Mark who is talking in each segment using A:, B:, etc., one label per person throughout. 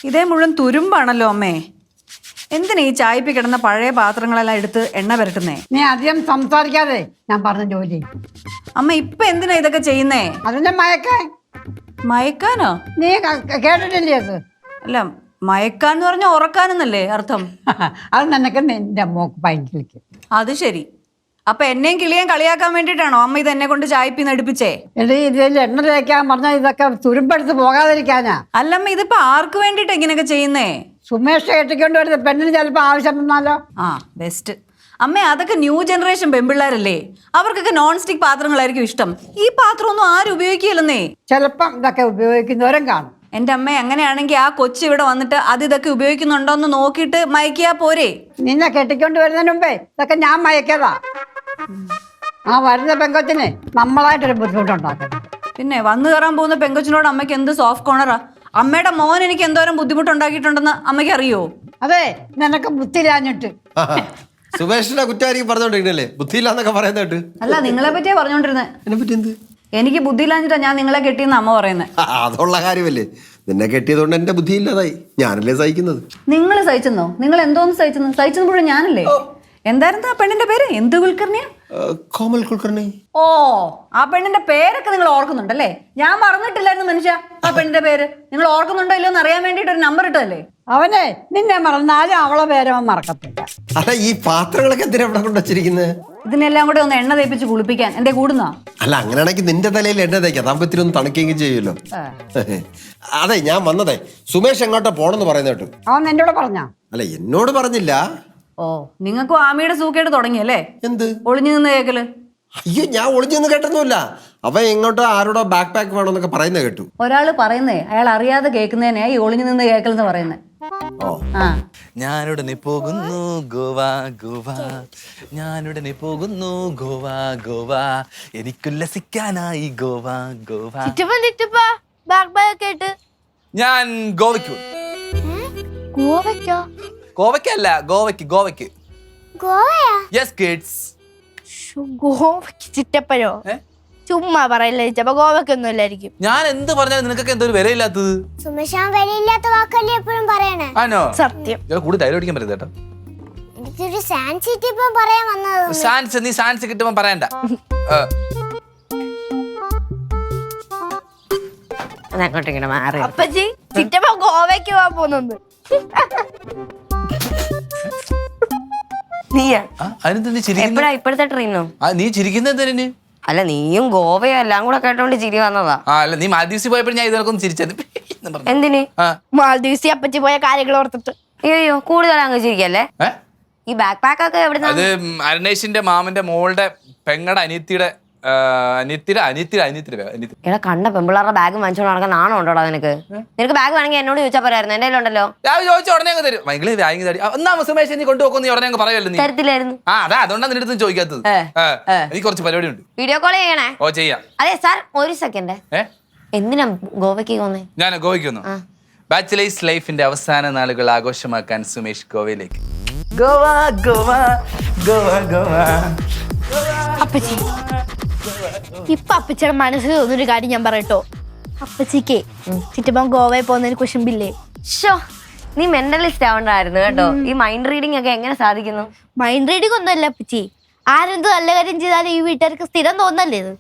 A: ഇതേ മുഴുവൻ തുരുമ്പാണല്ലോ അമ്മേ. എന്തിനാ ഈ ചായപ്പി കിടന്ന പഴയ പാത്രങ്ങളെല്ലാം എടുത്ത് എണ്ണ പുരട്ടുന്നേ?
B: നീ അധികം സംസാരിക്കാതെ ഞാൻ പറഞ്ഞ ജോലി.
A: അമ്മ ഇപ്പൊ എന്തിനാ ഇതൊക്കെ ചെയ്യുന്നേ?
B: അതിന്റെ മയക്കാൻ.
A: മയക്കാനോ?
B: നീ കേട്ടിട്ടില്ലേ അത്?
A: അല്ല, മയക്കാന്ന് പറഞ്ഞ ഉറക്കാനെന്നല്ലേ അർത്ഥം?
B: അത് നിനക്ക് നിന്റെ മോക്ക് പൈങ്കിളിക്ക്.
A: അത് ശരി. അപ്പൊ എന്നെയും കിളിയേം കളിയാക്കാൻ വേണ്ടിട്ടാണോ അമ്മ ഇത് എന്നെ കൊണ്ട് ചായപ്പി നടിപ്പിച്ചേ?
B: എടീ, ഇതിൽ എണ്ണ തേക്കാൻ പറഞ്ഞാൽ ഇതൊക്കെ തുരുമ്പെടുത്ത് പോകാതിരിക്കാനാ.
A: അല്ലമ്മ, ഇതിപ്പോ ആർക്ക് വേണ്ടിട്ടാ ഇങ്ങനെയൊക്കെ ചെയ്യുന്നേ?
B: സുമേഷ് കെട്ടിക്കൊണ്ട് വരുന്ന പെണ്ണിന് ചിലപ്പോൾ ആവശ്യം വന്നാലോ?
A: ആ, ബെസ്റ്റ്. അമ്മ, അതൊക്കെ ന്യൂ ജനറേഷൻ പെൺപിള്ളേരല്ലേ, അവർക്കൊക്കെ നോൺ സ്റ്റിക് പാത്രങ്ങളായിരിക്കും ഇഷ്ടം. ഈ പാത്രമൊന്നും ആരും ഉപയോഗിക്കില്ലെന്നേ.
B: ചിലപ്പം ഇതൊക്കെ ഉപയോഗിക്കുന്നവരും കാണും.
A: എൻ്റെ അമ്മ, അങ്ങനെയാണെങ്കിൽ ആ കൊച്ചു ഇവിടെ വന്നിട്ട് അത് ഇതൊക്കെ ഉപയോഗിക്കുന്നുണ്ടോ എന്ന് നോക്കിയിട്ട് മയക്കിയാ പോരെ?
B: നിന്നെ കെട്ടിക്കൊണ്ട് വരുന്നതിന് മുമ്പേ ഇതൊക്കെ ഞാൻ മയക്കതാ. ആ വരുന്ന പെങ്കൊച്ചിന് നമ്മളായിട്ടൊരു ബുദ്ധിമുട്ടുണ്ടാക്കണം.
A: പിന്നെ വന്നു കയറാൻ പോകുന്ന പെങ്കൊച്ചിനോട് അമ്മയ്ക്ക് എന്ത് സോഫ്റ്റ് കോർണറാ? അമ്മയുടെ മോൻ എനിക്ക് എന്തോരം ബുദ്ധിമുട്ടുണ്ടാക്കിയിട്ടുണ്ടെന്ന് അമ്മയ്ക്ക് അറിയോ?
B: അതെ, നിനക്ക് ബുദ്ധിയില്ലാഞ്ഞിട്ട്.
C: സുമേഷിന്റെ കുറ്റായിരിക്കും പറഞ്ഞോണ്ടിരിക്കണല്ലേ, ബുദ്ധിയില്ലാന്നൊക്കെ പറയുന്നതായിട്ട്.
A: അല്ല, നിങ്ങളെ പറ്റിയാ പറഞ്ഞോണ്ടിരുന്നത്.
C: എന്നെ പറ്റി എന്ത്?
A: എനിക്ക് ബുദ്ധിയില്ലാഞ്ഞിട്ടാ ഞാൻ നിങ്ങളെ കെട്ടിയെന്ന് അമ്മ പറയുന്നത്.
C: അതുള്ള കാര്യമല്ലേ, നിന്നെ കെട്ടിയതുകൊണ്ട് എന്റെ ബുദ്ധിയില്ലാതായി. ഞാനല്ലേ സഹിക്കുന്നത്.
A: നിങ്ങൾ സഹിച്ചെന്നോ? നിങ്ങൾ എന്തോന്ന് സഹിച്ചെന്ന്? സഹിച്ചത് മുഴുവൻ ഞാനല്ലേ? എന്തായിരുന്നു ആ പെണ്ണിന്റെ പേര്? എന്ത് കുൽക്കർണിയാ?
C: കോമൽ കുൽക്കർണി.
A: ഓ, ആ പെണ്ണിന്റെ പേരൊക്കെ നിങ്ങൾ ഓർക്കുന്നുണ്ടല്ലേ? ഞാൻ മറന്നിട്ടില്ലായിരുന്നു മനുഷ്യ ആ പെണ്ണിന്റെ പേര്. നിങ്ങൾ ഓർക്കുന്നുണ്ടോ ഇല്ലോ എന്ന് അറിയാൻ വേണ്ടിട്ട് ഒരു നമ്പർ ഇട്ടല്ലേ?
B: അവനെ നിന്നെ മറന്നാലും അവളെ പേരവൻ മറക്കത്തില്ല.
C: അല്ല, ഈ പാത്രങ്ങളൊക്കെ എന്തിനാ ഇവിടെ കൊണ്ടുവച്ചിരിക്കുന്നത്?
A: ഇതിനെല്ലാം കൂടെ ഒന്ന് എണ്ണ തേപ്പിച്ച് കുളിപ്പിക്കാൻ. എന്തേ കൂടുന്നാ?
C: അല്ല, അങ്ങനെയാണെങ്കിൽ നിന്റെ തലയിൽ എണ്ണ തേക്കാം, അതാകുമ്പത്തിന് ഒന്ന് തണുക്കെങ്കിലും ചെയ്യുമല്ലോ. അതെ, ഞാൻ വന്നതേ സുമേഷ് എങ്ങോട്ടാ പോണെന്ന് പറയുന്ന കേട്ടു.
B: അവൻ എന്നോട് പറഞ്ഞാ?
C: അല്ല, എന്നോട് പറഞ്ഞില്ല.
A: ഓ, നിങ്ങൾക്കും ആമിയുടെ സൂക്കേട് തുടങ്ങിയല്ലേ?
C: എന്ത്
A: ഒളിഞ്ഞു നിന്ന് കേക്കല്?
C: അയ്യോ, ഞാൻ ഒളിഞ്ഞൊന്നും കേട്ടൊന്നുമില്ല. അവൻ എങ്ങോട്ടോ ആരോടോ ബാക്ക് പാക്ക് വേണമെന്നൊക്കെ പറയുന്നത് കേട്ടു.
A: ഒരാള് പറയുന്നേ അയാൾ അറിയാതെ കേൾക്കുന്നതിനെ ഈ ഒളിഞ്ഞു നിന്ന് കേക്കലെന്ന് പറയുന്നേ. ആ,
D: ഞാനുടനെ പോകുന്നു ഗോവ ഗോവ, ഞാനുടനെ പോകുന്നു ഗോവ ഗോവ, എനിക്കുല്ലസിക്കാനായി ഗോവ ഗോവ. ഞാൻ ഗോവയ്ക്ക്. ഗോവയ്ക്കല്ല, ഗോവയ്ക്ക് ഗോവയ്ക്ക്. Yes kids.
E: ഗോവയ്ക്ക് ചിറ്റപ്പനോ? ചുമ്മാ പറയല്ലേ ചിറ്റപ്പ, ഗോവയ്ക്കൊന്നും ഇല്ലായിരിക്കും.
D: ഞാൻ എന്ത് പറഞ്ഞാലും നിനക്കൊക്കെ എന്തോ ഒരു വിലയില്ലാത്തത്.
F: സുമേഷാൻ വിലയില്ലാത്ത വാക്കല്ലേ എപ്പോഴും പറയണേ?
D: ആണോ?
E: സത്യം.
D: കൂടി ഡയലോഗ് അടിക്കാൻ പറ്റില്ല കേട്ടോ.
F: എനിക്കൊരു സാൻസിറ്റി ഇപ്പം പറയാൻ വന്നത്.
D: സാൻസ്, നീ സാൻസ് കിട്ടുമ്പോ പറയണ്ട.
E: അപ്പച്ചി, ചിറ്റപ്പ ഗോവയ്ക്ക് പോവാൻ പോകുന്നുണ്ട്.
G: നീയാ
D: ഇപ്പോഴത്തെ
G: ട്രെയിനോ?
D: നീ ചിരിക്കുന്നത് എന്തിനു?
G: അല്ല, നീയും ഗോവയും എല്ലാം കൂടെ കേട്ടോണ്ട് ചിരി വന്നതാ.
D: അല്ല, നീ മാലദ്വീപ്സിൽ പോയപ്പോൾ ഞാൻ ഇതൊക്കെ ഒന്ന് ചിരിച്ചത്.
G: എന്തിന്?
E: മാലദ്വീപ്സിൽ അപ്പച്ചി പോയ കാര്യങ്ങൾ ഓർത്തിട്ട്.
G: അയ്യോ, കൂടുതൽ അങ്ങ് ചിരിക്കല്ലേ. ഈ ബാക്ക് പാക്ക് ഒക്കെ എവിടെ?
D: അത് അരുണേഷിന്റെ മാമന്റെ മോളുടെ പെങ്ങടെ അനിയത്തിയുടെ
G: എടാ, കണ്ട പെമ്പിള്ളാരുടെ ബാഗ് വാങ്ങിച്ചോണ്ട് നടക്കാൻ നാണോ ഉണ്ടോടാ നിനക്ക്? നിനക്ക് ബാഗ് വേണമെങ്കിൽ എന്നോട് ചോദിച്ചാൽ പറയായിരുന്നു, എന്റെ ഉണ്ടല്ലോ.
D: ചോദിച്ച ഉടനെ അങ്ങ് തരും. ഭയങ്കര വാങ്ങി തരും. എന്നാ സുമേഷ് നീ കൊണ്ടുപോകുന്ന നീ ഉടനെ അങ്ങ് പറയല്ലോ. നീ
G: തരത്തില്ലായിരുന്നു.
D: അതാ, അതുകൊണ്ടാണ് നിന്റെ അടുത്ത് ചോദിക്കാത്തത്. എനിക്ക് കുറച്ച് പരിപാടി ഉണ്ട്.
G: വീഡിയോ കോൾ ചെയ്യണേ?
D: ഓ, ചെയ്യാം.
G: അതെ സാർ, ഒരു സെക്കൻഡ്. എന്തിനാ ഗോവയ്ക്ക് പോന്നേ?
D: ഞാൻ ഗോവയ്ക്ക് വന്നു. ബാച്ചിലേഴ്സ് ലൈഫിന്റെ അവസാന നാളുകൾ ആഘോഷമാക്കാൻ സുമേഷ് ഗോവയിലേക്ക്. ഗോവ ഗോവ ഗോവ ഗോവ.
E: അപ്പച്ചി, ഇപ്പൊ അപ്പച്ചിയുടെ മനസ്സിൽ തോന്നുന്നൊരു കാര്യം ഞാൻ പറയട്ടോ. അപ്പച്ചിക്ക് ചിറ്റപ്പൻ ഗോവയിൽ പോകുന്നതിന് കുശുമ്പില്ലേ?
G: ഷോ, നീ മെന്റലിസ്റ്റ് ആവണ്ടായിരുന്നു കേട്ടോ. ഈ മൈൻഡ് റീഡിംഗ് ഒക്കെ എങ്ങനെ സാധിക്കുന്നു?
E: മൈൻഡ് റീഡിംഗ് ഒന്നുമല്ല അപ്പച്ചി. ആരെന്ത് നല്ല കാര്യം ചെയ്താലും ഈ വീട്ടുകാർക്ക് സ്ഥിരം തോന്നല്ലേ ഇത്?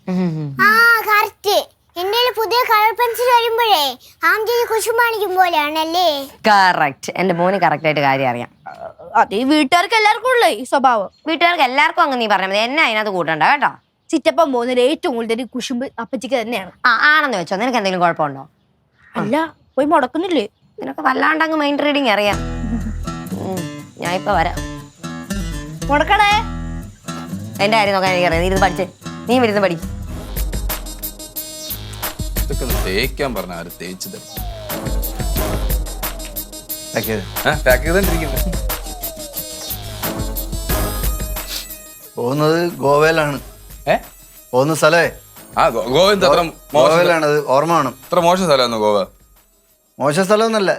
F: ആ, കറക്റ്റ്. എന്റെ പുതിയ കളർ പെൻസിൽ വരുമ്പോഴേ ആംജി കുശുമാണിക്കും പോലെയാണല്ലേ?
G: കറക്റ്റ്. എന്റെ മോന് കറക്റ്റ് ആയിട്ട് കാര്യം അറിയാം.
E: അത് ഈ വീട്ടുകാർക്ക് എല്ലാവർക്കും ഉള്ള ഈ സ്വഭാവം.
G: വീട്ടുകാർക്ക് എല്ലാവർക്കും അങ്ങ് നീ പറഞ്ഞാൽ മതി, എന്നെ അതിനകത്ത് കൂട്ടണ്ട കേട്ടോ.
E: ചിറ്റപ്പൻ പോകുന്നതിൽ ഏറ്റവും കൂടുതൽ കുശുമ്പ് അപ്പച്ചിക്ക് തന്നെയാണ്.
G: ആണെന്ന് വെച്ചോ. നിനക്ക് എന്തെങ്കിലും കുഴപ്പമുണ്ടോ?
E: അല്ല, പോയി മുടക്കുന്നില്ലേ?
G: നിനക്ക് വല്ലാണ്ട് അങ്ങ് മൈൻഡ് റീഡിങ് അറിയാം. ഞാൻ ഇപ്പൊ വരാം.
E: മുടക്കണേ.
G: എന്റെ കാര്യം നോക്കാൻ എനിക്കറിയാം. നീ ഇത് പഠിച്ചേ, നീ വരുന്ന പഠി.
D: തേക്കാൻ പറഞ്ഞ ആര് തേച്ചത്?
H: പോകുന്നത് ഗോവയിലാണ്. പോകുന്ന സ്ഥലേ ഗോവയിലാണ്. ഓർമ്മ വേണം.
D: ഇത്ര മോശം സ്ഥലമാണോ ഗോവ?
H: മോശം സ്ഥലമൊന്നല്ല.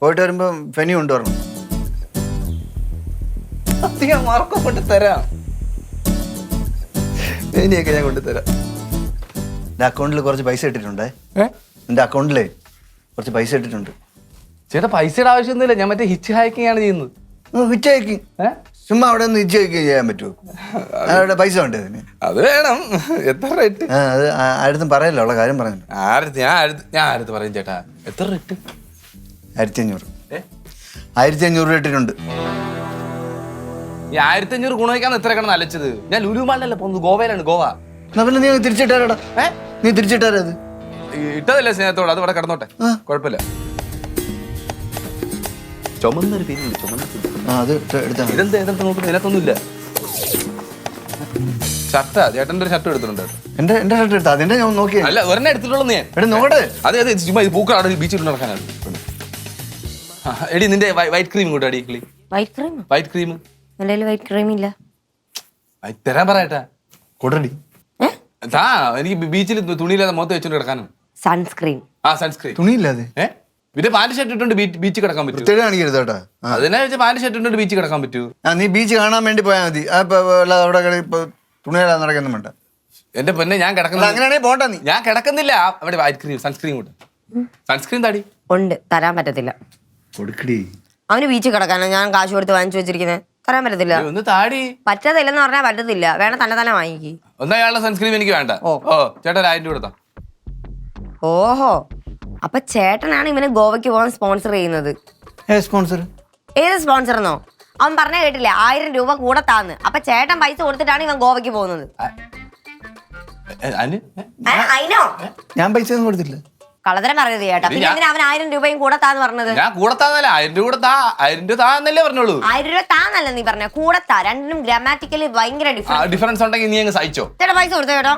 H: പോയിട്ട് വരുമ്പോ ഫെനി കൊണ്ടുവരണം.
D: ഞാൻ മാർക്കോ കൊണ്ട് തരാം.
H: ഫെനിയൊക്കെ ഞാൻ കൊണ്ടുതരാം. എന്റെ അക്കൗണ്ടിൽ കുറച്ച് പൈസ ഇട്ടിട്ടുണ്ടേ. എന്റെ അക്കൗണ്ടിലേ കുറച്ച് പൈസ ഇട്ടിട്ടുണ്ട്.
D: ചേട്ടാ പൈസയുടെ ആവശ്യമൊന്നുമില്ല, ഞാൻ മറ്റേ ഹിച്ച് ഹൈക്കിംഗ് ആണ് ചെയ്യുന്നത്.
H: ഹിച്ച് ഹൈക്കിങ് ചുമ്മാ അവിടെ ഒന്ന് ഹിച്ച് ഹൈക്കിങ് ചെയ്യാൻ പറ്റുമോ? അവിടെ പൈസ വേണ്ടേ അതിന്?
D: അത് വേണം. എത്ര റേറ്റ്?
H: അത് ആയിരത്തും പറയല്ലോ, ഉള്ള കാര്യം പറഞ്ഞു.
D: ഞാൻ ആരത്ത് പറയും ചേട്ടാ. എത്ര റേറ്റ്?
H: 1500. 1500 ഇട്ടിട്ടുണ്ട്.
D: ഈ 1500 ഗുണവയ്ക്കാന്ന് എത്ര കിടന്ന് അലച്ചത്? ഞാൻ ലുലു മാളിലല്ല പോകുന്നത്, ഗോവയിലാണ്. ഗോവ.
H: എന്നാ പിന്നെ നീ തിരിച്ചിട്ടാരടാ? നീ തിരിച്ചിട്ടാരത്?
D: ഇട്ടതല്ലേ സ്നേഹത്തോട്, അത് ഇവിടെ കിടന്നോട്ടെ, കുഴപ്പമില്ല. ചുമന്നൊരു പേരുണ്ട്, ചുമന്ന
H: അത് എടുത്താ
D: ഇതെന്താ ഏതെടുത്ത് നോക്കുന്നത്? ഇതിനകത്തൊന്നുമില്ല. ഷർട്ടാ, ചേട്ടൻ്റെ ഒരു ഷർട്ട് എടുത്തിട്ടുണ്ട്.
H: എന്റെ ഷർട്ട് എടുത്താ? അതിന്റെ ഞാൻ നോക്കിയാ.
D: അല്ല, ഒരെണ്ണം എടുത്തിട്ടുള്ളൂ ഞാൻ.
H: എടാ നോക്കട്ടെ.
D: അതെ അതെ, ചുമ്മാ പൂക്കളാണ് ബീച്ചിൽ നടക്കാനാണ്. എടി നിന്റെ വൈറ്റ് ക്രീം കൂട്ടാ. അടി
G: വൈറ്റ് ക്രീം?
D: വൈറ്റ് ക്രീം
G: എൻ്റെ കയ്യിൽ വൈറ്റ് ക്രീം ഇല്ല.
D: തരാൻ പറയട്ടാ.
H: കൊടടി.
D: താ, എനിക്ക് ബീച്ചിൽ തുണിയില്ലാതെ മുഖത്ത് വെച്ചോണ്ട് കിടക്കാനും.
G: സൺസ്ക്രീൻ.
D: ആ സൺസ്ക്രീൻ.
H: തുണിയില്ലാതെ?
D: പിന്നെ പാന്റ് ഷർട്ട് ഇട്ടുണ്ട് ബീച്ചിൽ കിടക്കാൻ പറ്റും.
H: പ്രത്യേകം കാണിക്കരുത് കേട്ടാ.
D: അതിനെ വെച്ച് പാന്റ് ഷർട്ട് ഇട്ടുണ്ട് ബീച്ചിൽ കിടക്കാൻ പറ്റൂ.
H: നീ ബീച്ച് കാണാൻ വേണ്ടി പോയാൽ മതി. അവിടെ തുണിയില്ലാതെ നടക്കൊന്നും വേണ്ട.
D: എന്റെ പൊന്നെ, ഞാൻ കിടക്കുന്നത്
H: അങ്ങനെയാണെങ്കിൽ പോട്ടാ നീ.
D: ഞാൻ കിടക്കുന്നില്ല. അവിടെ വൈറ്റ് ക്രീം സൺസ്ക്രീൻ കൂട്ട്. സൺസ്ക്രീൻ താടി
G: ഉണ്ട്, തരാൻ പറ്റത്തില്ല.
H: കൊടുക്കടി.
G: അവന് ബീച്ചിൽ കിടക്കാനോ ഞാൻ കാശ് കൊടുത്ത് വാങ്ങിച്ചു വെച്ചിരിക്കുന്നത്? തരാൻ പറ്റത്തില്ല.
D: ഒന്ന് താടി.
G: പറ്റത്തില്ലെന്ന് പറഞ്ഞാൽ പറ്റത്തില്ല. വേണം തന്നെ വാങ്ങിക്ക്.
D: ഒന്നയാളുടെ സൺസ്ക്രീൻ എനിക്ക് വേണ്ട. ഓ ചേട്ടാ 1000 രൂപ കൊടുത്താ.
G: ഓഹോ, അപ്പൊ ചേട്ടനാണ് ഇവന് ഗോവയ്ക്ക് പോകാൻ സ്പോൺസർ ചെയ്യുന്നത്.
H: സ്പോൺസർ?
G: ഏത് സ്പോൺസർ എന്നോ? അവൻ പറഞ്ഞ കേട്ടില്ലേ, 1000 രൂപ കൂടെ താന്ന്. അപ്പൊ ചേട്ടൻ പൈസ കൊടുത്തിട്ടാണ് ഇവൻ ഗോവയ്ക്ക് പോകുന്നത്. അതിനോ
H: ഞാൻ പൈസ ഒന്നും കൊടുത്തില്ല.
G: കളതരം പറയുന്നത് ചേട്ടാ. പിന്നെ എന്തിനാ അവൻ 1000 രൂപയും കൂടെ താന്ന് പറഞ്ഞത്?
D: ഞാൻ കൂടെ താന്നല്ല, 1000 രൂപ കൊടുത്താ. 1000 രൂപ താന്നല്ലേ പറഞ്ഞോളൂ.
G: 1000 രൂപ താന്നല്ല നീ പറഞ്ഞ, കൂടെ താ. രണ്ടിനും ഗ്രാമാറ്റിക്കലി ഭയങ്കര
D: ഡിഫറൻസ് ഉണ്ടെങ്കിൽ നീ അങ്ങ് സഹിച്ചോ.
G: ചേട്ടാ പൈസ കൊടുത്തോ ചേട്ടോ.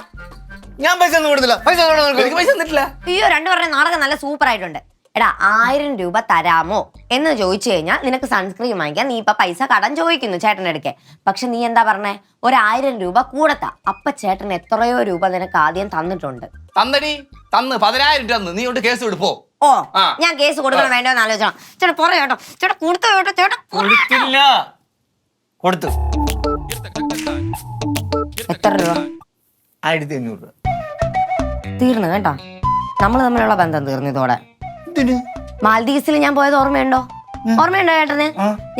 H: ഞാൻ പൈസ ഒന്നും കൊടുത്തില്ല.
D: എനിക്ക് പൈസ തന്നിട്ടില്ല.
G: അയ്യോ, രണ്ടു പറഞ്ഞ നാടകം നല്ല സൂപ്പർ ആയിട്ടുണ്ട്. എടാ 1000 രൂപ തരാമോ എന്ന് ചോദിച്ചു കഴിഞ്ഞാൽ നിനക്ക് സൺസ്ക്രീൻ വാങ്ങിക്കാൻ നീ ഇപ്പൊ പൈസ കടം ചോദിക്കുന്നു ചേട്ടൻ്റെ അടുക്കെ. പക്ഷെ നീ എന്താ പറഞ്ഞേ, 1000 രൂപ കൂടത്താ. അപ്പൊ ചേട്ടൻ എത്രയോ രൂപ നിനക്ക് ആദ്യം തന്നിട്ടുണ്ട്.
D: തന്നടി, തന്ന് 10000 രൂപ തന്ന്. നീ കൊണ്ട് കേസ് വിടുപ്പോ.
G: ഓ, ഞാൻ കേസ് കൊടുക്കണം വേണ്ടോ എന്ന് ആലോചിക്കണം. ചേട്ടാ പറ ചേട്ടാ. ചേട്ടാ കൊടുത്തോ ചേട്ടാ. ചേട്ടാ
H: കൊടുത്തില്ല. കൊടുത്തു.
G: എത്ര രൂപ?
H: 1500 രൂപ.
G: തീർന്നു കേട്ടോ, നമ്മൾ തമ്മിലുള്ള ബന്ധം തീർന്നു ഇതോടെ. മാൽദീവ്സിൽ ഞാൻ പോയത് ഓർമ്മയുണ്ടോ? ഓർമ്മയുണ്ടോ ചേട്ടന്?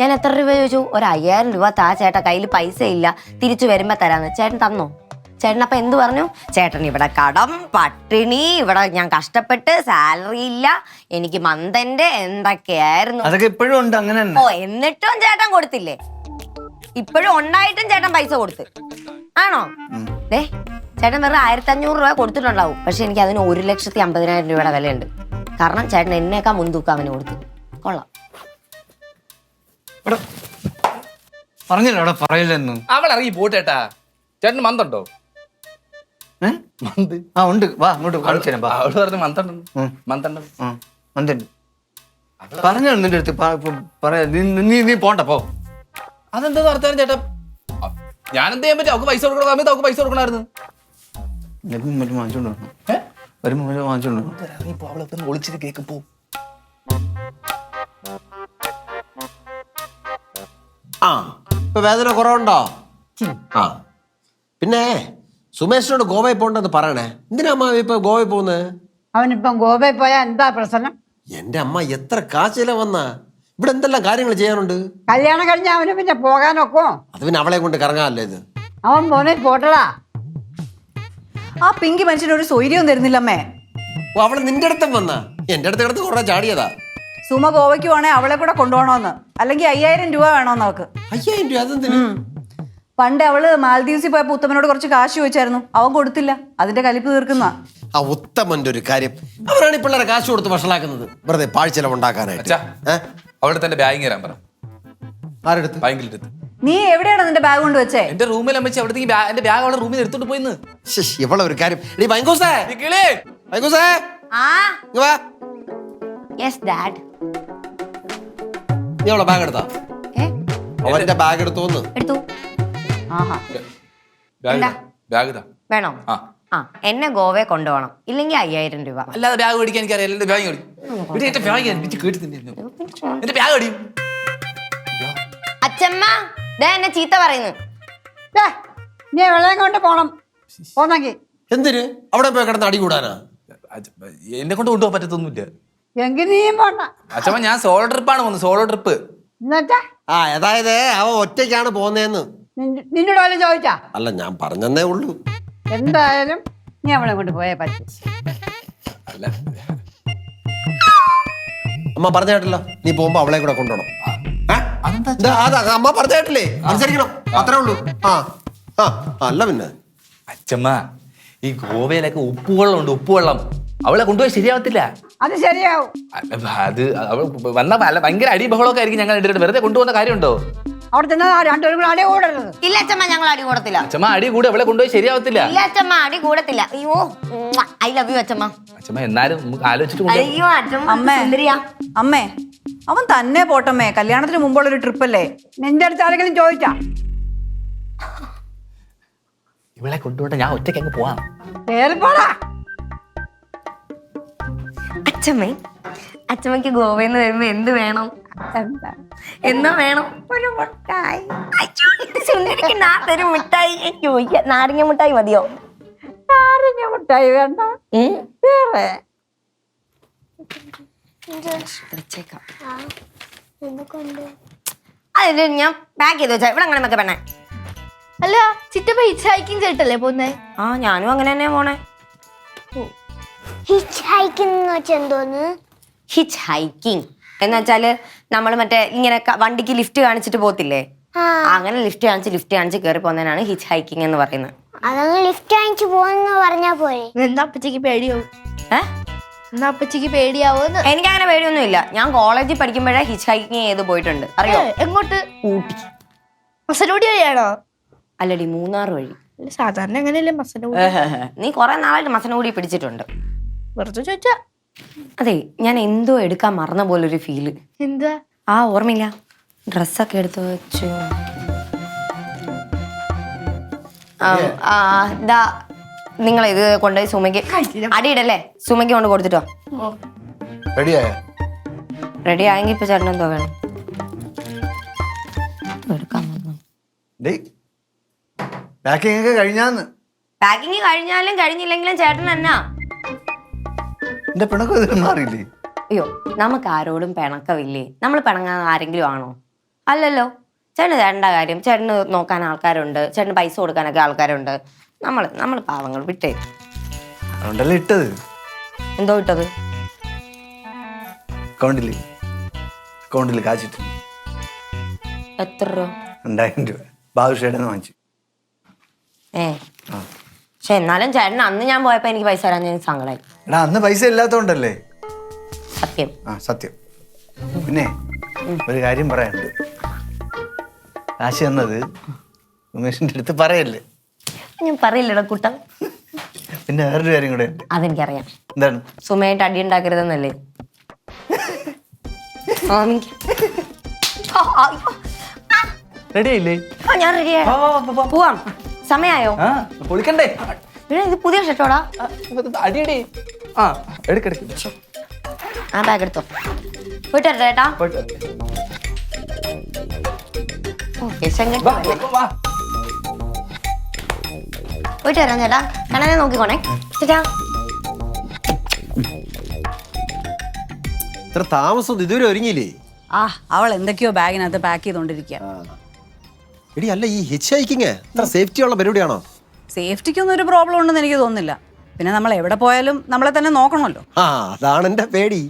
G: ഞാൻ എത്ര രൂപ ചോദിച്ചു? 5000 രൂപ താ ചേട്ടാ, കയ്യിൽ പൈസ ഇല്ല, തിരിച്ചു വരുമ്പോ തരാന്ന്. ചേട്ടൻ തന്നോ? ചേട്ടൻ അപ്പൊ എന്ത് പറഞ്ഞു? ചേട്ടൻ ഇവിടെ കടം, പട്ടിണി, ഇവിടെ ഞാൻ കഷ്ടപ്പെട്ട്, സാലറി ഇല്ല, എനിക്ക് മന്ദന്റെ എന്തൊക്കെയായിരുന്നു.
H: അതൊക്കെ ഇപ്പോഴും ഉണ്ട് അങ്ങനെ.
G: ഓ, എന്നിട്ടും ചേട്ടൻ കൊടുത്തില്ലേ? ഇപ്പോഴും ഉണ്ടായിട്ടും ചേട്ടൻ പൈസ കൊടുത്ത് ആണോ? ദേ ചേട്ടൻ വെറുതെ 1500 രൂപ കൊടുത്തിട്ടുണ്ടാവും. പക്ഷെ എനിക്ക് അതിന് 1,50,000 രൂപയുടെ വിലയുണ്ട്. കാരണം ചേട്ടൻ എന്നേക്കാ മുൻതൂക്കം അവന് കൊടുത്തു. കൊള്ളാം.
H: പറഞ്ഞല്ലോ അവിടെ പറയില്ലെന്ന്.
D: അവൾ ഇറങ്ങി പോട്ടേട്ടാ. ചേട്ടന് മന്തുണ്ടോ? മന്ത്
H: ഉണ്ട്. വാ അങ്ങോട്ട് കാണിച്ചു തരാം.
D: അവള് പറഞ്ഞു മന്തുണ്ടെന്ന്.
H: മന്തുണ്ട് പറഞ്ഞു നിന്റെ അടുത്ത്. പറയാ നീ പോണ്ട പോ.
D: അതെന്താ നടത്താൻ ചേട്ടാ? ഞാൻ എന്ത് ചെയ്യാൻ പറ്റും? അവൾക്ക് പൈസ കൊടുക്കണ സമയത്ത് അവൾക്ക് പൈസ കൊടുക്കണമായിരുന്നു.
H: വാങ്ങിച്ചോണ്ട് വരുമ്പോ വാങ്ങിച്ചോണ്ട്
D: ഒളിച്ചിട്ട് കേക്ക് പോ.
C: ആ ഇപ്പൊ വേദന കുറവുണ്ടോ? ആ പിന്നെ സുമേഷിനോട് ഗോവയിൽ പോണ്ടെന്ന് പറയണേ. എന്തിനാ അമ്മ ഇപ്പൊ ഗോവയിൽ പോകുന്നത്?
B: അവനിപ്പം ഗോവയിൽ പോയാൽ എന്താ പ്രശ്നം?
C: എന്റെ അമ്മ എത്ര കാശില വന്ന ഇവിടെ എന്തെല്ലാം കാര്യങ്ങൾ ചെയ്യാനുണ്ട്.
B: കല്യാണം കഴിഞ്ഞ അവന് പിന്നെ പോകാനൊക്കോ?
C: അത് പിന്നെ അവളെ കൊണ്ട് കറങ്ങാനല്ലേ ഇത്.
B: അവൻ പോണേ പോട്ടടാ.
A: ആ പിങ്കി മനുഷ്യന് ഒരു സ്വൈര്യവും തരുന്നില്ല അമ്മേ.
C: ഓ അവള് നിന്റെ അടുത്തും വന്ന എന്റെ അടുത്ത് കിടത്ത് കുറെ ചാടിയതാ.
A: സുമ ഗോവയ്ക്ക് പോണേ അവളെ കൂടെ കൊണ്ടുപോകണമെന്ന്, അല്ലെങ്കിൽ 5000 രൂപ വേണമെന്ന് അവക്ക്.
C: 5000 രൂപ? അതെന്തിന്?
A: പണ്ട് അവള് മാൽദീവ്സിൽ പോയപ്പോ ഉത്തമനോട് കുറച്ച് കാശ് ചോദിച്ചായിരുന്നു, അവൻ കൊടുത്തില്ല. അതിന്റെ കലിപ്പ് തീർക്കുന്ന
C: ആ ഉത്തമന്റെ ഒരു കാര്യം, അവരാണ് ഈ പിള്ളേരെ കാശ് കൊടുത്ത് വഷളാക്കുന്നത് വെറുതെ പാഴ്ചെലവുണ്ടാക്കാനായിട്ട്.
D: അവിടെ തന്നെ ബാഗ് തരാൻ പറ.
C: ആരെടുത്ത്?
D: ബാങ്കിലെടുത്ത്.
A: നീ എവിടെയാണ് നിന്റെ ബാഗ് കൊണ്ട് വെച്ചേ?
D: എന്റെ റൂമിൽ അമ്മച്ചി അവിടത്തേക്ക് എന്റെ ബാഗ് അവളുടെ റൂമിൽ എടുത്തോണ്ട് പോയിന്ന്.
C: ഇവളെ ഒരു കാര്യം. നീ അവളെ ബാഗ് എടുത്താ? അവന്റെ ബാഗ് എടുത്തോന്ന്.
G: എടുത്തു. ആഹാ,
D: ബാഗ് താ.
G: വേണോ? ആ, എന്നെ ഗോവയെ കൊണ്ടുപോകണം, ഇല്ലെങ്കിൽ 5000 രൂപ.
D: അല്ലാതെ ബാഗ് മേടിക്കാൻ എനിക്കറിയാം. എന്റെ ബാഗ് എന്റെ ബാഗ് മേടി.
G: അച്ഛമ്മ ദേ എന്നെ ചീത്ത പറയുന്നു.
B: നീ വെള്ളം കൊണ്ട് പോണം പോന്നെങ്കിൽ.
C: എന്തിന് അവിടെ പോയി കിടന്ന് അടി കൂടാനാ?
D: എന്നെ കൊണ്ട് കൊണ്ടുപോകാൻ പറ്റത്തൊന്നുമില്ല.
B: എങ്കിൽ നീയും പോണ്ട.
D: അച്ഛമ്മ ഞാൻ സോളോ ട്രിപ്പാണ് പോകുന്നത്, സോളോ ട്രിപ്പ്.
B: എന്നുവെച്ചാ
C: അതായത് അവൻ ഒറ്റയ്ക്കാണ് പോകുന്നതെന്ന്.
B: നിന്നോട് വല്ലതും ചോദിച്ചാ?
C: അല്ല, ഞാൻ പറഞ്ഞതേ ഉള്ളൂ.
B: എന്തായാലും നീ അവളെ കൊണ്ട് പോയേ പറ്റും.
D: അല്ല
C: അമ്മ പറഞ്ഞ കേട്ടല്ലോ, നീ പോകുമ്പോ അവളെ കൂടെ കൊണ്ടുപോകണം. അതാ അമ്മ പറഞ്ഞ കേട്ടില്ലേ, അനുസരിക്കണം, അത്രേ ഉള്ളൂ. അല്ല പിന്നെ
D: അച്ഛമ്മ, ഈ ഗോവയിലൊക്കെ ഉപ്പുവെള്ളം ഉണ്ട്, ഉപ്പുവെള്ളം. അവളെ കൊണ്ടുപോയി ശരിയാവത്തില്ല.
B: അത് ശരിയാവും.
D: അത് അവൾ വന്ന ഭയങ്കര അടി ബഹളമൊക്കെ ആയിരിക്കും. ഞങ്ങൾ ഇട്ടിട്ട് വെറുതെ കൊണ്ടുപോകുന്ന കാര്യമുണ്ടോ?
B: അവിടെ ചെന്നാ രണ്ടുപേരും കൂടെ അടി കൂടരുത്.
G: ഇല്ല അച്ഛമ്മ, ഞങ്ങൾ അടി കൂടത്തില്ല.
D: അച്ഛമ്മ അടി കൂടെ അവളെ കൊണ്ടുപോയി ശരിയാവത്തില്ല.
G: ഇല്ല അച്ഛമ്മ, അടി കൂടത്തില്ല. അയ്യോ, ഐ ലവ് യു അച്ഛമ്മ.
D: അച്ഛമ്മ എന്നാലും നമുക്ക് ആലോചിച്ചിട്ട് കൊണ്ടുപോയി.
G: അയ്യോ അച്ഛമ്മ
A: അമ്മേ
G: സുന്ദരിയാ.
A: അമ്മേ, അവൻ തന്നെ പോട്ടമ്മേ, കല്യാണത്തിന് മുമ്പുള്ളൊരു ട്രിപ്പല്ലേ.
B: നിന്റെ അടുത്ത് ആരെങ്കിലും ചോദിച്ചാ?
D: ഇവളെ കൊണ്ടുപോയിട്ട് ഞാൻ ഒറ്റയ്ക്ക് അങ്ങ് പോവാം.
B: കേറിപ്പോടാ.
G: അച്ഛമ്മേ, അച്ഛമ്മക്ക് ഗോവയിൽ വരുമ്പോ എന്ത് വേണം?
B: എന്താ?
G: എന്നാ വേണം? ഒരു മിഠായി. അയ്യോ, സുന്ദരിക്ക് നാട്ടൊരു മിഠായി ചോദിക്കാം. നാരങ്ങ മിഠായി മതിയോ?
B: നാരങ്ങ മിഠായി വേണ്ട, വേറെ
G: വെച്ചേക്കാം.
F: എന്തൊക്കെയുണ്ട്?
G: അതിന് ഞാൻ പാക്ക് ചെയ്ത് വെച്ചാ ഇവിടെ അങ്ങനെ വെക്ക പെണ്ണേ.
E: അല്ല ചിറ്റപ്പ ഹിച്ച് ഹൈക്കിങ് ചെയ്തിട്ടല്ലേ പോന്നേ?
G: ആ, ഞാനും അങ്ങനെ തന്നെ പോണേ.
F: ഹിച്ച് ഹൈക്കിംഗ് എന്ന് വെച്ചാൽ എന്തോന്ന്?
G: ഹിച്ച് ഹൈക്കിംഗ് എന്ന് വെച്ചാല് നമ്മൾ മറ്റേ ഇങ്ങനെ വണ്ടിക്ക് ലിഫ്റ്റ് കാണിച്ചിട്ട് പോത്തില്ലേ, അങ്ങനെ ലിഫ്റ്റ് കാണിച്ച് കയറി പോകുന്നതിനാണ് ഹിച്ച് ഹൈക്കിംഗ് എന്ന് പറയുന്നത്.
F: അതങ്ങ് ലിഫ്റ്റ് വാങ്ങിച്ചു പോകുന്ന പറഞ്ഞാ പോരെ?
E: എന്താ അപ്പച്ചിക്ക് പേടിയാവും?
G: ഏഹ്
E: എന്നാ അപ്പച്ചിക്ക് പേടിയാവോന്ന്?
G: എനിക്ക് അങ്ങനെ പേടിയൊന്നുമില്ല. ഞാൻ കോളേജിൽ പഠിക്കുമ്പോഴേ ഹിച്ച് ഹൈക്കിങ് ചെയ്ത് പോയിട്ടുണ്ട്. അറിയോ?
E: എങ്ങോട്ട്?
G: ഊട്ടി.
E: മസനോടി വഴിയാണോ?
G: അല്ലടി, മൂന്നാർ വഴി.
E: സാധാരണ അങ്ങനെയല്ലേ മസനോടി?
G: നീ കുറെ നാളായിട്ട് മസനഗുടി പിടിച്ചിട്ടുണ്ട്.
E: വെറുതെ ചോദിച്ചാ.
G: അതെ, ഞാൻ എന്തോ എടുക്കാൻ മറന്ന പോലൊരു ഫീല്.
E: എന്താ?
G: ഓർമ്മയില്ല. ഡ്രസ്സൊക്കെ എടുത്തു വെച്ചു. നിങ്ങൾ ഇത് കൊണ്ടുപോയി സുമയ്ക്ക് അടിയിടല്ലേ, സുമയ്ക്ക് കൊണ്ട് കൊടുത്തിട്ടോ.
H: റെഡിയായ?
G: റെഡി ആയെങ്കിൽ ഇപ്പൊ ചേട്ടൻ എന്തോ വേണം എടുക്കാൻ മറന്നു.
H: പാക്കിംഗ് ഒക്കെ കഴിഞ്ഞാന്ന്?
G: പാക്കിങ് കഴിഞ്ഞാലും കഴിഞ്ഞില്ലെങ്കിലും ചേട്ടൻ എന്നാ.
H: എന്റെ പിണക്കം ഇതിന് മാറിയില്ലേ?
G: അയ്യോ, നമുക്ക് ആരോടും പിണക്കമില്ലേ? നമ്മൾ പിണങ്ങാൻ ആരെങ്കിലും ആണോ? അല്ലല്ലോ. ചേട്ടൻ്റെ കാര്യം, ചേട്ടന് നോക്കാൻ ആൾക്കാരുണ്ട്, ചേട്ടന് പൈസ കൊടുക്കാനൊക്കെ ആൾക്കാരുണ്ട്. നമ്മൾ പാവങ്ങൾ വിട്ടേ.
H: അതുകൊണ്ടല്ലേ ഇട്ടത്.
G: എന്തോ ഇട്ടത്?
H: അക്കൗണ്ടില് കാച്ചിട്ട്
G: എത്ര രൂപ?
H: 2000 രൂപ ബാദുഷയുടെ വാങ്ങിച്ചു.
G: പക്ഷെ എന്നാലും ചേട്ടൻ അന്ന് ഞാൻ പോയപ്പോ എനിക്ക് പൈസ തരാൻ ഞാൻ സങ്കടമായി.
H: എടാ, അന്ന് പൈസ ഇല്ലാത്തോണ്ടല്ലേ.
G: സത്യം.
H: സത്യം. പിന്നെ ഒരു കാര്യം പറയാനുണ്ട്. കാശ് എന്നത് ഉമേഷിന്റെ അടുത്ത് പറയല്ലേ.
G: ഞാൻ പറയില്ലടാ കുട്ട.
H: പിന്നെ വേറൊരു കാര്യം കൂടെ ഉണ്ട്.
G: അതെനിക്കറിയാം.
H: എന്താണ്?
G: സുമയായിട്ട് അടി ഉണ്ടാക്കരുതെന്നല്ലേ?
D: റെഡി ആയില്ലേ?
G: ഞാൻ റെഡിയാ. പോവാം. സമയായോ?
D: പൊളിക്കണ്ടേ?
G: ഇത് പുതിയ ഷർട്ടോടാ.
D: അടിയടി. എടുക്കെടുക്ക്.
G: ആ ബാഗ് എടുത്തോ. പോയിട്ട് വരട്ടെ ചേട്ടാ. പോയിട്ട് വരാം ചേട്ടാ. കണ്ണനെ നോക്കിക്കോണേ ചേട്ടാ.
C: ഇത്ര താമസം ഇതുവരെ ഒരുങ്ങിയില്ലേ?
A: അവൾ എന്തൊക്കെയോ ബാഗിനകത്ത് പാക്ക് ചെയ്തോണ്ടിരിക്കുക.
C: എടി, അല്ല, ഈ ഹിച്ച് ഹൈക്കിങ് ഇത്ര സേഫ്റ്റി ഉള്ള പരിപാടിയാണോ?
A: സേഫ്റ്റിക്കൊന്നും ഒരു പ്രോബ്ലം ഉണ്ടെന്ന് എനിക്ക് തോന്നുന്നില്ല. പിന്നെ നമ്മൾ എവിടെ പോയാലും നമ്മളെ തന്നെ നോക്കണമല്ലോ.
C: അതാണ് എന്റെ പേടി.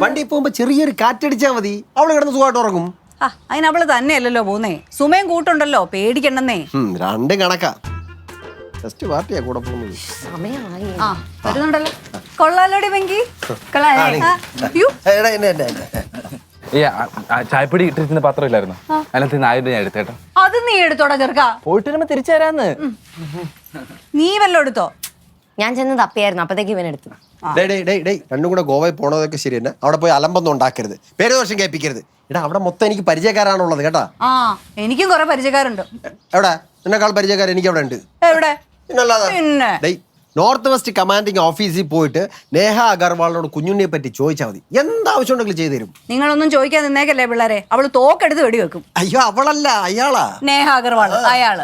C: വണ്ടി പോകുമ്പോ ചെറിയൊരു കാറ്റടിച്ചാ മതി, അവള് കിടന്ന് സുഖമായിട്ട് ഉറങ്ങും.
A: അതിന് അവള് തന്നെയല്ലല്ലോ പോന്നേ, സുമയും കൂട്ടുണ്ടല്ലോ, പേടിക്കണ്ടെന്നേ.
C: രണ്ടും കണക്കാ. ജസ്റ്റ് പാർട്ടിയാ കൂടെ പോകുന്നത്.
G: സമയമായി.
A: വരുന്നുണ്ടല്ലോ. കൊള്ളാലോടി വെങ്കി.
D: ചായപ്പൊടി ഇട്ടിരിക്കുന്ന പാത്രം ഇല്ലായിരുന്നു, അതിനകത്ത് 1000 ഞാൻ എടുത്തേട്ടോ.
A: അത് നീ എടുത്തോടാ ചെറുക്കാ.
D: പോയിട്ട് വരുമ്പോ തിരിച്ചു തരാന്ന്.
A: നീ വല്ലോ എടുത്തോ?
G: ഞാൻ ചെന്ന് തപ്പിയായിരുന്നു, അപ്പത്തേക്ക് ഇവനെടുത്തു.
C: രണ്ടും കൂടെ ഗോവയിൽ പോണതൊക്കെ ശരി തന്നെ. അവിടെ പോയി അലമ്പൊന്നും ഉണ്ടാക്കരുത്, പേര് ദോഷം കേൾപ്പിക്കരുത്. എടാ, അവിടെ മൊത്തം എനിക്ക് പരിചയക്കാരാണുള്ളത് കേട്ടാ.
A: എനിക്കും കുറെ പരിചയക്കാരുണ്ട്.
C: എവിടെ? എന്നെക്കാൾ പരിചയക്കാർ എനിക്ക് അവിടെ ഉണ്ട്.
A: എവിടെ?
C: പിന്നെ നോർത്ത് വെസ്റ്റ് കമാൻഡിങ് ഓഫീസിൽ പോയിട്ട് നേഹ അഗർവാളിനോട് കുഞ്ഞുണ്ണിയെ പറ്റി ചോദിച്ചാൽ മതി, എന്താവശ്യം ഉണ്ടെങ്കിലും ചെയ്തു തരും.
A: നിങ്ങളൊന്നും ചോദിക്കാൻ നിന്നേക്കല്ലേ പിള്ളേരെ, അവള് തോക്കെടുത്ത് വെടിവെക്കും.
C: അയ്യോ, അവളല്ല, അയാളാ.
A: നേഹ അഗർവാൾ അയാള്.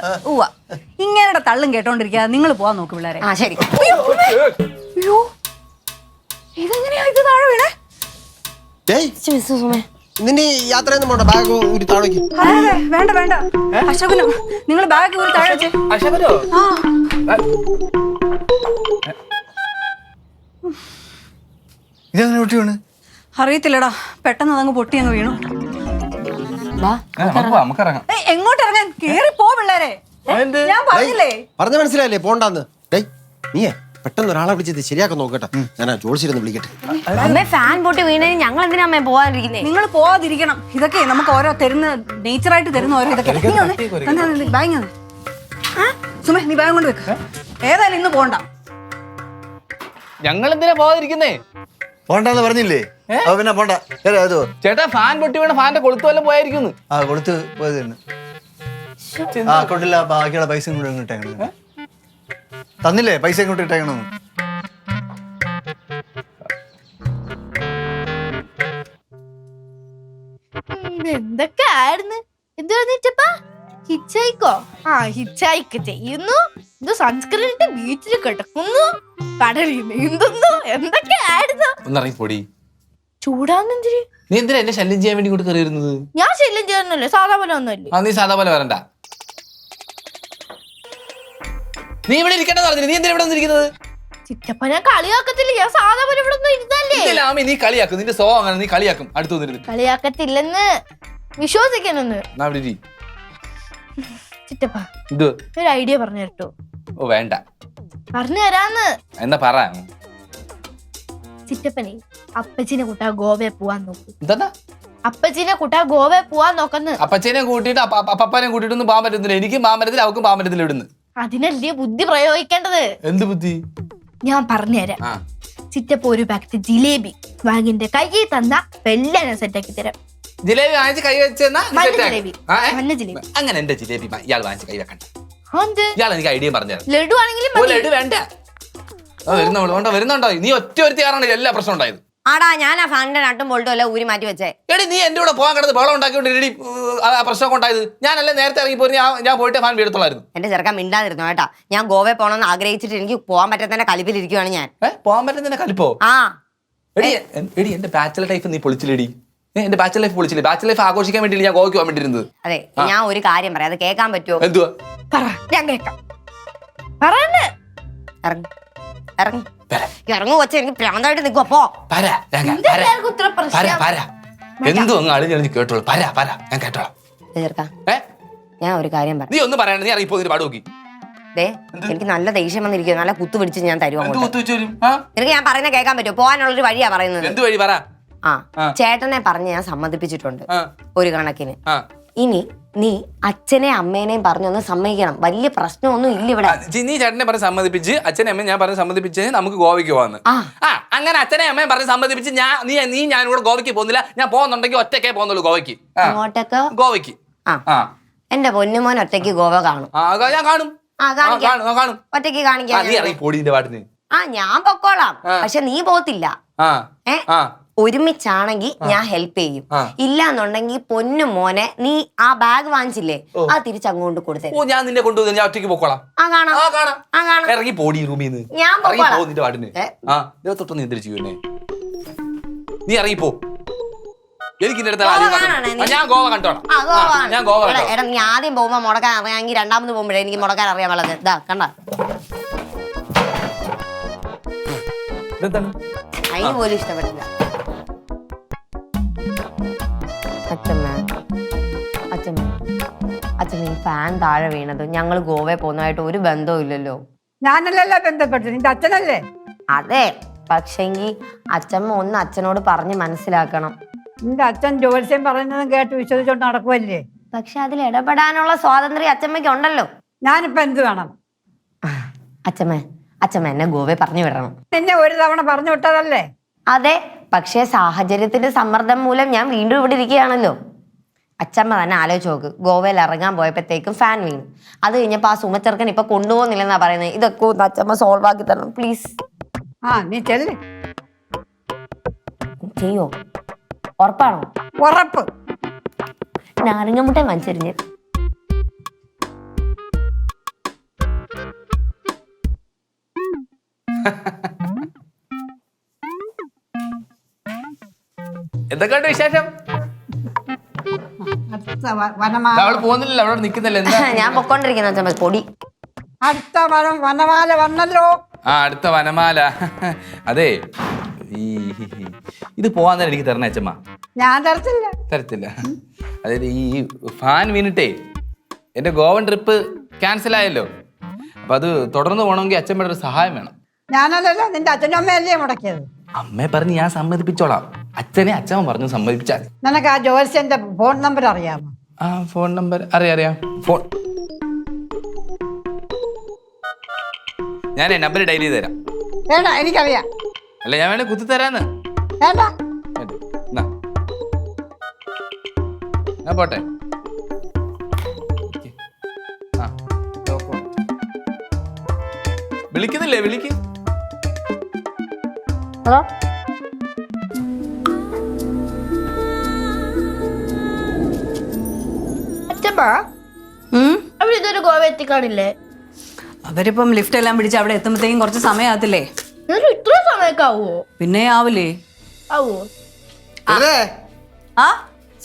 A: ഇങ്ങനെ തള്ളും കേട്ടോണ്ടിരിക്കാതെ നിങ്ങൾ പോവാൻ നോക്ക് പിള്ളേരെ.
G: ശരി.
A: അയ്യോ, ഇതെങ്ങനെയാ ഇത് താഴെ വീണേ?
G: സുമേ
C: നിന്റെ ഈ യാത്രയൊന്നും പോണ്ട, ബാഗ് ഒരു താഴേക്ക്.
A: അതെ വേണ്ട വേണ്ട അശോകനോ നിങ്ങൾ ബാഗ് ഊരി താഴെ വെച്ചേ.
D: അശോകനോ?
A: ആ
H: ഇതെങ്ങനെ പൊട്ടി വീണ്?
A: അറിയത്തില്ലടാ, പെട്ടെന്ന് അതങ്ങ് പൊട്ടി അങ്ങ് വീണു.
G: വാ
D: നമുക്ക് ഇറങ്ങാം.
A: എങ്ങോട്ട് ഇറങ്ങാൻ? കേറി പോ പിള്ളേരെ. ഞാൻ പറഞ്ഞില്ലേ.
C: പറഞ്ഞ മനസ്സിലായില്ലേ പോണ്ടാന്ന്. ഡേയ് നീയേ പെട്ടെന്ന് ഒരാളെ വിളിച്ചത് ശരിയാക്കാൻ നോക്കട്ടെ. ഞാൻ ജോലിച്ചിരുന്ന് വിളിക്കട്ടെ.
G: അമ്മേ ഫാൻ പൊട്ടി വീണതിന് ഞങ്ങൾ എന്തിനാ അമ്മേ പോവാതിരിക്കുന്നേ?
A: നിങ്ങൾ പോവാതിരിക്കണം. ഇതൊക്കെ നമുക്ക് ഓരോ തരുന്ന നേച്ചറായിട്ട് തരുന്ന ഓരോ ഇതൊക്കെ. ബാഗ് സുമേ നീ ബാഗ് കൊണ്ട് വെക്ക്. ഏതായാലും ഇന്ന് പോണ്ട.
D: ഞങ്ങൾ എന്തിനാ പോവാതിരിക്കുന്നേ?
H: പോണ്ടെന്ന് പറഞ്ഞില്ലേ? അപ്പൊ പിന്നെ പോണ്ട. അതോ
D: ചേട്ടാ ഫാൻ പൊട്ടി വീണ ഫാന്റെ കൊളുത്ത് വല്ലതും പോയായിരിക്കുന്നു.
H: ആ കൊടുത്ത് പോയത് തന്നെ. ആ കൊണ്ടില്ല, ബാക്കിയുള്ള പൈസ കൂടെ ഇട്ടേക്കണം. തന്നില്ലേ പൈസ ഇങ്ങോട്ട് ഇട്ടേക്കണം.
E: എന്തൊക്കെ ആയിരുന്നു? എന്ത് പറഞ്ഞിട്ടപ്പാ? ഹിച്ചൈക്കോ? ആ ഹിച്ചൈക്ക് ചെയ്യുന്നു, ഇത് സൺസ്ക്രീൻ ഇട്ട് ബീച്ചിൽ കിടക്കുന്നു, കടലിൽ നീന്തുന്നു, എന്തൊക്കെ ആയിരുന്നു?
D: ഒന്നിറങ്ങി പൊടി.
E: ചൂടാന്നെന്തിരി?
D: നീ എന്തിനാ എന്നെ ശല്യം ചെയ്യാൻ വേണ്ടി കൂടെ കയറിയിരുന്നത്?
E: ഞാൻ ശല്യം ചെയ്യുന്നല്ലേ, സാധാ പോലെ ഒന്നുമല്ലേ.
D: ആ നീ സാധാ പോലെ വരണ്ട. നീ ഇവിടെ ഇരിക്കണ്ടെന്ന് പറഞ്ഞു. നീ എന്തിനാ ഇവിടെ വന്നിരിക്കുന്നത്?
E: ചിറ്റപ്പ ഞാൻ കളിയാക്കത്തില്ല, ഞാൻ സാധാ പോലെ ഇവിടെ ഒന്നും ഇരുന്നല്ലേ.
D: ആമി നീ കളിയാക്കും. നിന്റെ സ്വഭാവം അങ്ങനെ, നീ കളിയാക്കും. അടുത്ത് വന്നിരുന്നു
E: കളിയാക്കത്തില്ലെന്ന് വിശ്വസിക്കാനൊന്ന്. ചിറ്റപ്പ
D: ഇത്
E: ഒരു ഐഡിയ പറഞ്ഞു തരട്ടോ?
D: ഓ വേണ്ട,
E: പറഞ്ഞു തരാന്ന്.
D: എന്നാ പറ.
E: ചിറ്റപ്പനെ അപ്പച്ചിനെ കൂട്ടാ ഗോവയെ പോവാൻ നോക്കൂ.
D: എന്താ
E: അപ്പച്ചിനെ കൂട്ടാ ഗോവയെ പോവാൻ നോക്കുന്നു.
D: അപ്പച്ചനെ കൂട്ടിയിട്ട് അപ്പനെ കൂട്ടിയിട്ടൊന്നും പോകാൻ പറ്റത്തില്ല. എനിക്കും പോകാൻ പറ്റത്തില്ല, അവക്കും പോകാൻ പറ്റത്തില്ല ഇവിടുന്ന്.
E: അതിനല്ലേ ബുദ്ധി പ്രയോഗിക്കേണ്ടത്.
D: എന്ത് ബുദ്ധി?
E: ഞാൻ പറഞ്ഞുതരാം. ചിറ്റപ്പ ഒരു പാക്കറ്റ് ജിലേബി വാങ്ങിന്റെ കയ്യിൽ തന്ന എല്ലാം ഞാൻ സെറ്റാക്കി തരാം.
D: ജിലേബി വാങ്ങിച്ച് കൈ വെച്ചെന്നാ
E: ജിലേബി.
D: അങ്ങനെ എന്റെ ജിലേബി ഇയാൾ വാങ്ങിച്ച് കൈ വെക്കണ്ട.
E: എന്ത്?
D: ഇയാൾ എനിക്ക് ഐഡിയ പറഞ്ഞു തരാം.
E: ലഡു ആണെങ്കിലും
D: ലഡു വേണ്ട. വരുന്നുണ്ടോ? നീ ഒറ്റ ഒരുത്തി കാരണം എല്ലാ പ്രശ്നം ഉണ്ടായത്.
G: ആടാ ഞാൻ ആ ഫാനിന്റെ നട്ടും ബോൾട്ടും എല്ലാം ഊരി മാറ്റി വെച്ചേ.
D: എടി നീ എന്റെ കൂടെ പോകാൻ കിടന്ന് ബഹളം ഉണ്ടാക്കിയോണ്ട് എടി ആ പ്രശ്നമൊക്കെ ഉണ്ടായത്. ഞാനല്ലേ നേരത്തെ ഇറങ്ങി പോയി ഞാൻ പോയിട്ട് ഫാൻ വീടത്തുള്ളായിരുന്നു.
G: എന്റെ ചെറുക്കാൻ മിണ്ടാതിരുന്നു കേട്ടാ. ഞാൻ ഗോവയിൽ പോകണമെന്ന് ആഗ്രഹിച്ചിട്ട് എനിക്ക് പോകാൻ പറ്റാത്തതിന്റെ കലിപ്പിലിരിക്കുവാണ് ഞാൻ.
D: പോകാൻ പറ്റുന്ന കലിപ്പോ?
G: ആ
D: എടി എന്റെ ബാച്ചലർ ലൈഫ് നീ പൊളിച്ചില്ലേടി? എന്റെ ബാച്ചലർ ലൈഫ് പൊളിച്ചില്ലേ? ബാച്ചലർ ലൈഫ് ആഘോഷിക്കാൻ വേണ്ടി ഞാൻ ഗോവയ്ക്ക് പോകാൻ വേണ്ടിയിരുന്നത്.
G: അതെ, ഞാൻ ഒരു കാര്യം പറയാം, അത് കേൾക്കാൻ പറ്റുമോ?
D: എന്തുവാ?
E: പറ, ഞാൻ കേൾക്കാം. പറയണ്ടേ?
G: ഇറങ്ങി ഇറങ്ങി ഇറങ്ങു വെച്ച എനിക്ക് പ്രാന്തായിട്ട് നിൽക്കും. അപ്പോ
D: എന്തോ അങ്ങ് അളിഞ്ഞ് കേട്ടോളൂ. ഞാൻ കേട്ടോളാം.
G: ചെറുക്കാ ഞാൻ ഒരു കാര്യം പറയാം.
D: നീ ഒന്നും പറയണ്ട, നീ ഇറങ്ങി പോയി പാട് നോക്കി.
G: എനിക്ക് നല്ല ദേഷ്യം വന്നിരിക്കും, നല്ല കുത്തു പിടിച്ച് ഞാൻ തരുമോ? നിനക്ക് ഞാൻ പറയുന്നത് കേൾക്കാൻ പറ്റുമോ? പോകാനുള്ളൊരു വഴിയാ പറയുന്നത്.
D: എന്ത് വഴി പറ?
G: ആ ചേട്ടനെ പറഞ്ഞ് ഞാൻ സമ്മതിപ്പിച്ചിട്ടുണ്ട് ഒരു കണക്കിന്. ഇനി നീ അച്ഛനെ അമ്മേനെയും പറഞ്ഞൊന്ന് സമ്മതിക്കണം. വലിയ പ്രശ്നമൊന്നും ഇല്ല ഇവിടെ.
D: നീ ചേട്ടനെ പറഞ്ഞ് സമ്മതിപ്പിച്ച് അച്ഛനെ അമ്മയും ഞാൻ പറഞ്ഞ് സമ്മതിപ്പിച്ച് നമുക്ക് ഗോവയ്ക്ക് പോകാന്ന്. അങ്ങനെ അച്ഛനെ അമ്മയും പറഞ്ഞ് സമ്മതിപ്പിച്ച് ഞാൻ ഇവിടെ ഗോവയ്ക്ക് പോകുന്നില്ല. ഞാൻ പോകുന്നുണ്ടെങ്കിൽ ഒറ്റയ്ക്കേ പോകുന്നുള്ളൂ ഗോവയ്ക്ക്.
G: അങ്ങോട്ടൊക്കെ
D: ഗോവയ്ക്ക്
G: എന്റെ പൊന്നുമോൻ ഒറ്റയ്ക്ക് ഗോവ കാണും.
D: ഞാൻ കാണും.
G: ഒറ്റയ്ക്ക് കാണിക്കാൻ ഞാൻ പൊക്കോളാം, പക്ഷെ നീ പോത്തില്ല. ഒരുമിച്ചാണെങ്കിൽ ഞാൻ ഹെൽപ്പ് ചെയ്യും. ഇല്ലാന്നുണ്ടെങ്കിൽ പൊന്നു മോനെ നീ ആ ബാഗ് വാങ്ങിച്ചില്ലേ, ആ തിരിച്ചങ്ങോട്ട് കൊടുത്തേ.
D: ഞാൻ നിന്നെ കൊണ്ടുപോകും. ഞാൻ ഒറ്റയ്ക്ക് പൊക്കോളാം. ഇറങ്ങി പോടി റൂമിന്ന്.
G: ഞാൻ
D: നിന്റെ പാട്ടിന് തൊട്ടൊന്ന് എന്തിരി ചെയ്യുന്നേ. നീ ഇറങ്ങിപ്പോ. എനിക്ക് ഞാൻ ഗോവ കണ്ടോളാം. ഞാൻ ഗോവ
G: എടാ നീ ആദ്യം പോകുമ്പോ മുടക്കാൻ അറിയാമെങ്കിൽ രണ്ടാമത് പോകുമ്പോഴേ എനിക്ക് മുടക്കാൻ അറിയാൻ വളരെ ഇതാ കണ്ട അതിന് പോലും ഇഷ്ടപ്പെട്ടില്ല. അച്ഛമ്മ ഈ ഫാൻ താഴെ വീണത് ഞങ്ങൾ ഗോവയിൽ പോകുന്നതായിട്ട് ഒരു ബന്ധവും ഇല്ലല്ലോ.
B: ഞാനല്ലല്ലോ ബന്ധപ്പെട്ടു, നിന്റെ അച്ഛനല്ലേ?
G: അതെ, പക്ഷെങ്കിൽ അച്ഛമ്മ ഒന്ന് അച്ഛനോട് പറഞ്ഞ് മനസ്സിലാക്കണം.
B: നിന്റെ അച്ഛൻ ജോത്സ്യം പറയുന്നതും കേട്ട് വിശ്വസിച്ചോണ്ട് നടക്കുമല്ലേ?
G: പക്ഷെ അതിൽ ഇടപെടാനുള്ള സ്വാതന്ത്ര്യം അച്ഛമ്മയ്ക്ക് ഉണ്ടല്ലോ.
B: ഞാനിപ്പോ എന്ത് വേണം?
G: അച്ഛമ്മ എന്നെ ഗോവയിൽ പറഞ്ഞു വിടണം.
B: നിന്നെ ഒരു തവണ പറഞ്ഞു വിട്ടതല്ലേ?
G: അതെ, പക്ഷേ സാഹചര്യത്തിന്റെ സമ്മർദ്ദം മൂലം ഞാൻ വീണ്ടും ഇവിടെ ഇരിക്കുകയാണല്ലോ. അച്ഛമ്മ തന്നെ ആലോചിച്ച് നോക്ക്, ഗോവയിൽ ഇറങ്ങാൻ പോയപ്പോഴത്തേക്കും ഫാൻ വീണു. അത് കഴിഞ്ഞപ്പോ ആ സുമച്ചെറുക്കൻ ഇപ്പൊ കൊണ്ടുപോകുന്നില്ലെന്നാ പറയുന്നത്. ഇതൊക്കെ ഒന്ന് അച്ഛമ്മ സോൾവ് ആക്കി തരണം പ്ലീസ്.
B: നീ ചെല്ല്.
G: ചെയ്യോ? ഉറപ്പാണോ?
B: ഉറപ്പ്.
G: നാരങ്ങമുട്ട വാങ്ങിച്ചെറിഞ്ഞ്
D: എന്തൊക്കെയുണ്ട് വിശേഷം?
B: അടുത്ത വനമാല
D: അവള് പോകുന്നില്ല, അവിടെ നിൽക്കുന്നില്ല. എന്താ?
G: ഞാൻ പൊക്കോണ്ടിരിക്കുന്ന അച്ഛൻ പൊടി.
B: അടുത്ത വനമാല വന്നല്ലോ.
D: ആ, അടുത്ത വനമാല. അതെ, ഈ ഇത് പോവാൻ തന്നെ എനിക്ക് തരണേ അച്ഛമ്മ.
B: ഞാൻ തരത്തില്ല.
D: തരത്തില്ല. അതായത് ഈ ഫാൻ വീണിട്ടേ എന്റെ ഗോവൻ ട്രിപ്പ് ക്യാൻസൽ ആയല്ലോ. അപ്പൊ അത് തുടർന്ന് പോകണമെങ്കിൽ അച്ഛമ്മയുടെ ഒരു സഹായം വേണം.
B: ഞാനല്ലല്ലോ, നിന്റെ അച്ഛനും അമ്മയല്ലേ മുടക്കിയത്.
D: അമ്മയെ പറഞ്ഞ് ഞാൻ സമ്മതിപ്പിച്ചോളാം. അച്ഛനെ അച്ഛമ്മ പറഞ്ഞു സമ്മതിപ്പിച്ചാൽ.
B: നിനക്ക് ആ ജോത്സ്യന്റെ ഫോൺ നമ്പർ അറിയാമോ?
D: ആ, ഫോൺ നമ്പർ അറിയാം. ഫോൺ ഞാൻ നമ്പർ ഡയൽ ചെയ്ത് തരാം.
B: വേണ്ട, എനിക്കറിയാം.
D: അല്ല, ഞാൻ വേണേ കുത്തി തരാന്ന്.
B: വേണ്ട.
D: എന്നാ, ഞാൻ പോട്ടെ. ആ, വിളിക്കുന്നില്ലേ? വിളിക്ക്.
B: ഹലോ.
E: അച്ഛമ്മ അവരിതൊരു ഗോവ എത്തിക്കാണില്ലേ?
A: അവരിപ്പം ലിഫ്റ്റ് എല്ലാം പിടിച്ച് അവിടെ എത്തുമ്പോഴത്തേക്കും കുറച്ച് സമയമാകത്തില്ലേ?
E: ഇത്ര സമയമൊക്കെ ആവുമോ?
A: പിന്നെ ആവില്ലേ?
E: ആവോ?
A: ആ,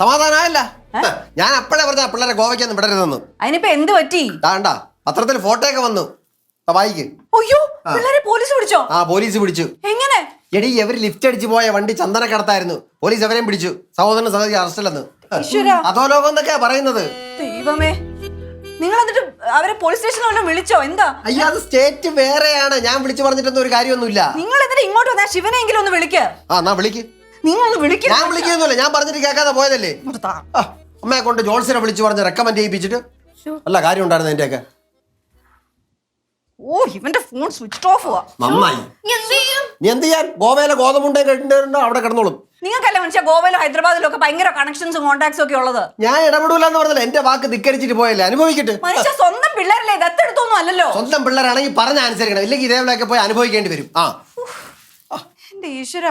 C: സമാധാനമായല്ല. ഞാൻ അപ്പഴേ പറഞ്ഞ പിള്ളേരെ ഗോവയ്ക്കൊന്നും വിടരുതെന്ന്.
A: അതിനിപ്പോ എന്ത് പറ്റി?
C: താണ്ട പത്രത്തിൽ ഫോട്ടോ ഒക്കെ വന്നു. വായിക്ക്.
A: അയ്യോ, പിള്ളേരെ പോലീസ് പിടിച്ചോ?
C: ആ, പോലീസ് പിടിച്ചു.
A: എങ്ങനെ?
C: എടി, എവര് ലിഫ്റ്റ് അടിച്ചു പോയ വണ്ടി ചന്ദനക്കടത്തായിരുന്നു. പോലീസ് അവരെയും പിടിച്ചു. സഹോദരൻ സഹോദരി അറസ്റ്റിലെന്ന്.
A: ഈശ്വരാ.
C: അതോ ലോകം എന്നൊക്കെയാ പറയുന്നത്.
A: ദൈവമേ, നിങ്ങൾ എന്നിട്ട് അവരെ പോലീസ് സ്റ്റേഷനിൽ വല്ലതും വിളിച്ചോ? എന്താ?
C: അയ്യോ, അത് സ്റ്റേറ്റ് വേറെയാണ്. ഞാൻ വിളിച്ചു പറഞ്ഞിട്ടൊന്നും ഒരു കാര്യമൊന്നുമില്ല.
A: നിങ്ങൾ എന്നിട്ട് ഇങ്ങോട്ട് വന്നാ ശിവനെങ്കിലും ഒന്ന് വിളിക്ക.
C: ആ, എന്നാ വിളിക്ക്.
A: നിങ്ങളൊന്ന് വിളിക്ക.
C: ഞാൻ വിളിക്കൊന്നുമില്ല. ഞാൻ പറഞ്ഞിട്ട് കേൾക്കാതെ പോയതല്ലേ. ആ, അമ്മയെ കൊണ്ട് ജോൾസിനെ വിളിച്ചു പറഞ്ഞ് റെക്കമെൻഡ് ചെയ്യിപ്പിച്ചിട്ട് നല്ല കാര്യം ഉണ്ടായിരുന്നു എന്റെയൊക്കെ.
A: ഓ, ഇവന്റെ ഫോൺ സ്വിച്ച് ഓഫ് ആവാ.
C: നന്നായി. നീ എന്ത് ചെയ്യാൻ? ഗോവയിലെ ഗോതമുണ്ടേ കേട്ടിട്ടുണ്ടോ? അവിടെ കിടന്നോളും.
A: നിങ്ങൾക്കല്ല മനുഷ്യ ഗോവയിലും ഹൈദരാബാദിലും ഒക്കെ ഭയങ്കര കണക്ഷൻസും കോൺടാക്ട്സും ഒക്കെ ഉള്ളത്.
C: ഞാൻ ഇടപെടൂല എന്ന് പറഞ്ഞില്ല. എന്റെ വാക്ക് ധിക്കരിച്ചിട്ട് പോയല്ലേ. അനുഭവിക്കട്ടെ.
A: മനുഷ്യ സ്വന്തം പിള്ളേരല്ലേ, ദത്തെടുത്തൊന്നും അല്ലല്ലോ.
C: സ്വന്തം പിള്ളേരാണെങ്കിൽ പറഞ്ഞ അനുസരിക്കണം. ഇല്ലെങ്കിൽ ഇതേപോലെയൊക്കെ പോയി അനുഭവിക്കേണ്ടി വരും. ആ,
A: എന്റെ ഈശ്വര.